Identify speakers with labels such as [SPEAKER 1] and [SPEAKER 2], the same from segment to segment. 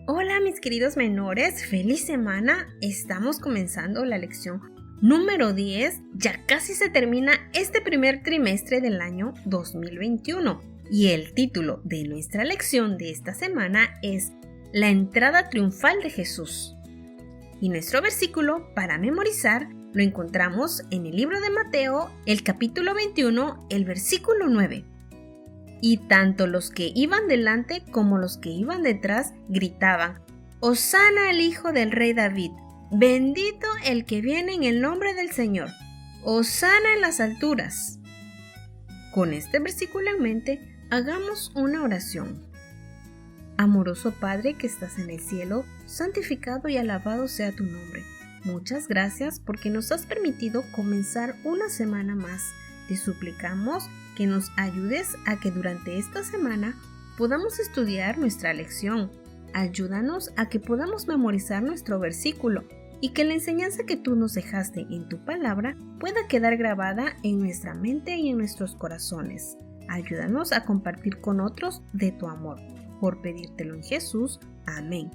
[SPEAKER 1] Hola mis queridos menores, feliz semana. Estamos comenzando la lección número 10. Ya casi se termina este primer trimestre del año 2021 y el título de nuestra lección de esta semana es La entrada triunfal de Jesús. Y nuestro versículo para memorizar lo encontramos en el libro de Mateo, el capítulo 21, el versículo 9. Y tanto los que iban delante como los que iban detrás gritaban: Hosana al Hijo del Rey David, bendito el que viene en el nombre del Señor, Hosana en las alturas. Con este versículo en mente, hagamos una oración. Amoroso Padre que estás en el cielo, santificado y alabado sea tu nombre. Muchas gracias porque nos has permitido comenzar una semana más. Te suplicamos que nos ayudes a que durante esta semana podamos estudiar nuestra lección. Ayúdanos a que podamos memorizar nuestro versículo y que la enseñanza que tú nos dejaste en tu palabra pueda quedar grabada en nuestra mente y en nuestros corazones. Ayúdanos a compartir con otros de tu amor. Por pedírtelo en Jesús. Amén.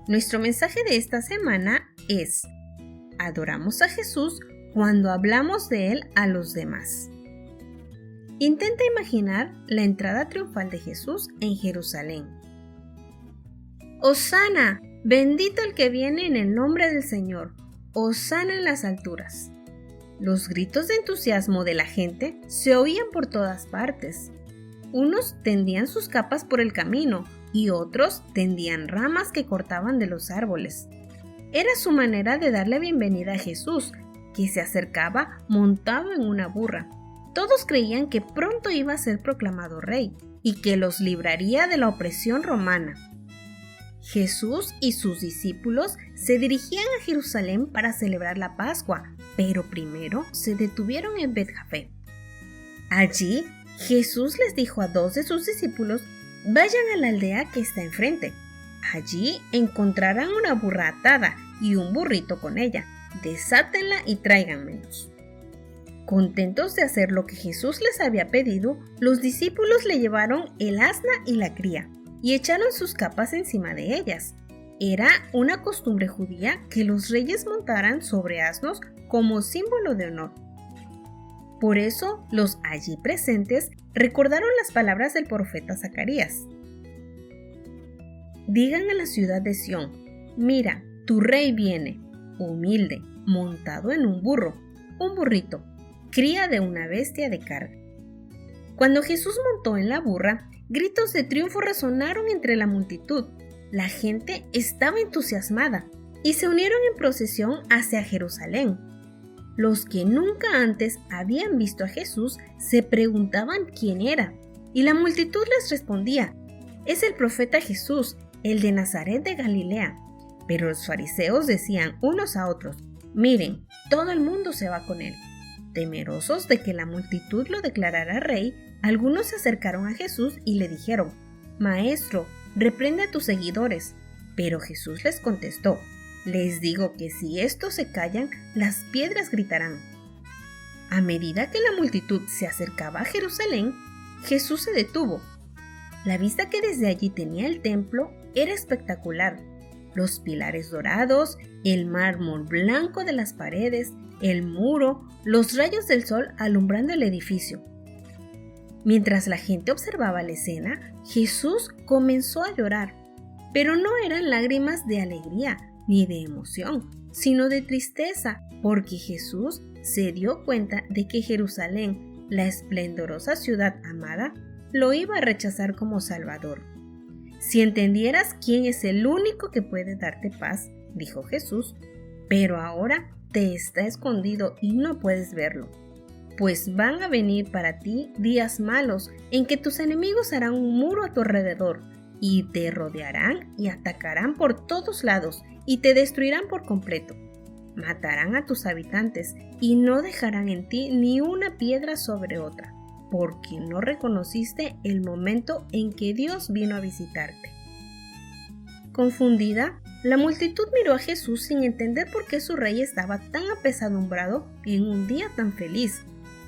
[SPEAKER 1] Nuestro mensaje de esta semana es: adoramos a Jesús cuando hablamos de Él a los demás. Intenta imaginar la entrada triunfal de Jesús en Jerusalén. Hosana, bendito el que viene en el nombre del Señor, Hosana en las alturas. Los gritos de entusiasmo de la gente se oían por todas partes. Unos tendían sus capas por el camino y otros tendían ramas que cortaban de los árboles. Era su manera de darle bienvenida a Jesús, que se acercaba montado en una burra. Todos creían que pronto iba a ser proclamado rey y que los libraría de la opresión romana. Jesús y sus discípulos se dirigían a Jerusalén para celebrar la Pascua, pero primero se detuvieron en Bet-Jafé. Allí, Jesús les dijo a 2 de sus discípulos: vayan a la aldea que está enfrente. Allí encontrarán una burra atada y un burrito con ella. Desátenla y tráiganmelos. Contentos de hacer lo que Jesús les había pedido, los discípulos le llevaron el asna y la cría y echaron sus capas encima de ellas. Era una costumbre judía que los reyes montaran sobre asnos como símbolo de honor. Por eso, los allí presentes recordaron las palabras del profeta Zacarías. Digan a la ciudad de Sión: mira, tu rey viene, humilde, montado en un burro, un burrito, cría de una bestia de carga. Cuando Jesús montó en la burra, gritos de triunfo resonaron entre la multitud. La gente estaba entusiasmada y se unieron en procesión hacia Jerusalén. Los que nunca antes habían visto a Jesús se preguntaban quién era, y la multitud les respondía: es el profeta Jesús, el de Nazaret de Galilea. Pero los fariseos decían unos a otros: miren, todo el mundo se va con él. Temerosos de que la multitud lo declarara rey, algunos se acercaron a Jesús y le dijeron: Maestro, reprende a tus seguidores. Pero Jesús les contestó: les digo que si estos se callan, las piedras gritarán. A medida que la multitud se acercaba a Jerusalén, Jesús se detuvo. La vista que desde allí tenía el templo era espectacular. Los pilares dorados, el mármol blanco de las paredes, el muro, los rayos del sol alumbrando el edificio. Mientras la gente observaba la escena, Jesús comenzó a llorar, pero no eran lágrimas de alegría ni de emoción, sino de tristeza, porque Jesús se dio cuenta de que Jerusalén, la esplendorosa ciudad amada, lo iba a rechazar como Salvador. Si entendieras quién es el único que puede darte paz, dijo Jesús, pero ahora te está escondido y no puedes verlo. Pues van a venir para ti días malos en que tus enemigos harán un muro a tu alrededor y te rodearán y atacarán por todos lados y te destruirán por completo. Matarán a tus habitantes y no dejarán en ti ni una piedra sobre otra, porque no reconociste el momento en que Dios vino a visitarte. Confundida, la multitud miró a Jesús sin entender por qué su rey estaba tan apesadumbrado en un día tan feliz.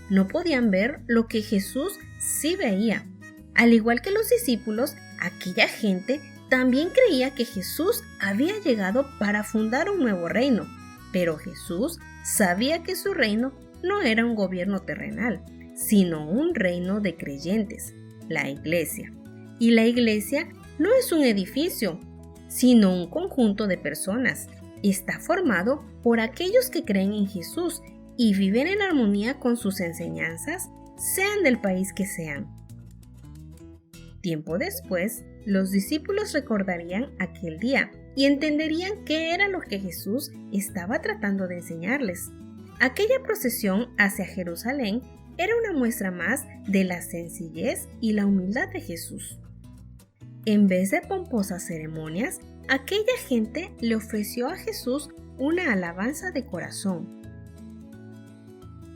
[SPEAKER 1] No podían ver lo que Jesús sí veía. Al igual que los discípulos, Aquella gente también creía que Jesús había llegado para fundar un nuevo reino, pero Jesús sabía que su reino no era un gobierno terrenal, sino un reino de creyentes, la iglesia. Y la iglesia no es un edificio, sino un conjunto de personas. Está formado por aquellos que creen en Jesús y viven en armonía con sus enseñanzas, sean del país que sean. Tiempo después, los discípulos recordarían aquel día y entenderían qué era lo que Jesús estaba tratando de enseñarles. Aquella procesión hacia Jerusalén era una muestra más de la sencillez y la humildad de Jesús. En vez de pomposas ceremonias, aquella gente le ofreció a Jesús una alabanza de corazón.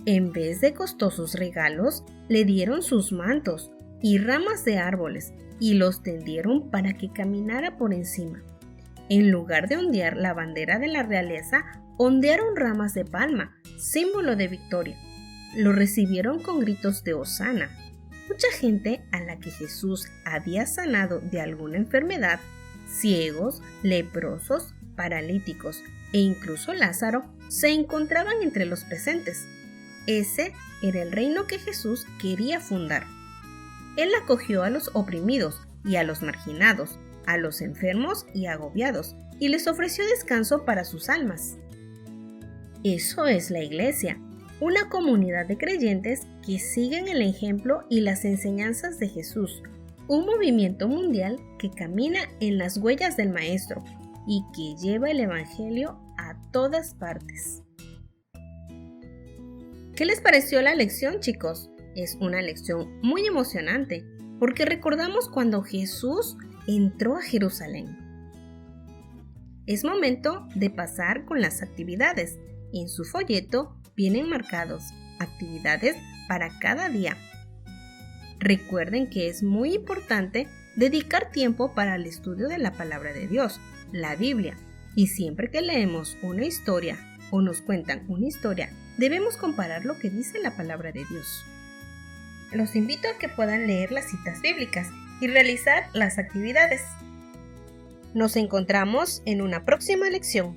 [SPEAKER 1] En vez de costosos regalos, le dieron sus mantos y ramas de árboles y los tendieron para que caminara por encima. En lugar de ondear la bandera de la realeza, ondearon ramas de palma, símbolo de victoria. Lo recibieron con gritos de hosana. Mucha gente a la que Jesús había sanado de alguna enfermedad, ciegos, leprosos, paralíticos e incluso Lázaro, se encontraban entre los presentes. Ese era el reino que Jesús quería fundar. Él acogió a los oprimidos y a los marginados, a los enfermos y agobiados, y les ofreció descanso para sus almas. Eso es la iglesia, una comunidad de creyentes que siguen el ejemplo y las enseñanzas de Jesús, un movimiento mundial que camina en las huellas del Maestro y que lleva el Evangelio a todas partes. ¿Qué les pareció la lección, chicos? Es una lección muy emocionante porque recordamos cuando Jesús entró a Jerusalén. Es momento de pasar con las actividades. En su folleto vienen marcados actividades para cada día. Recuerden que es muy importante dedicar tiempo para el estudio de la palabra de Dios, la Biblia, y siempre que leemos una historia o nos cuentan una historia, debemos comparar lo que dice la palabra de Dios. Los invito a que puedan leer las citas bíblicas y realizar las actividades. Nos encontramos en una próxima lección.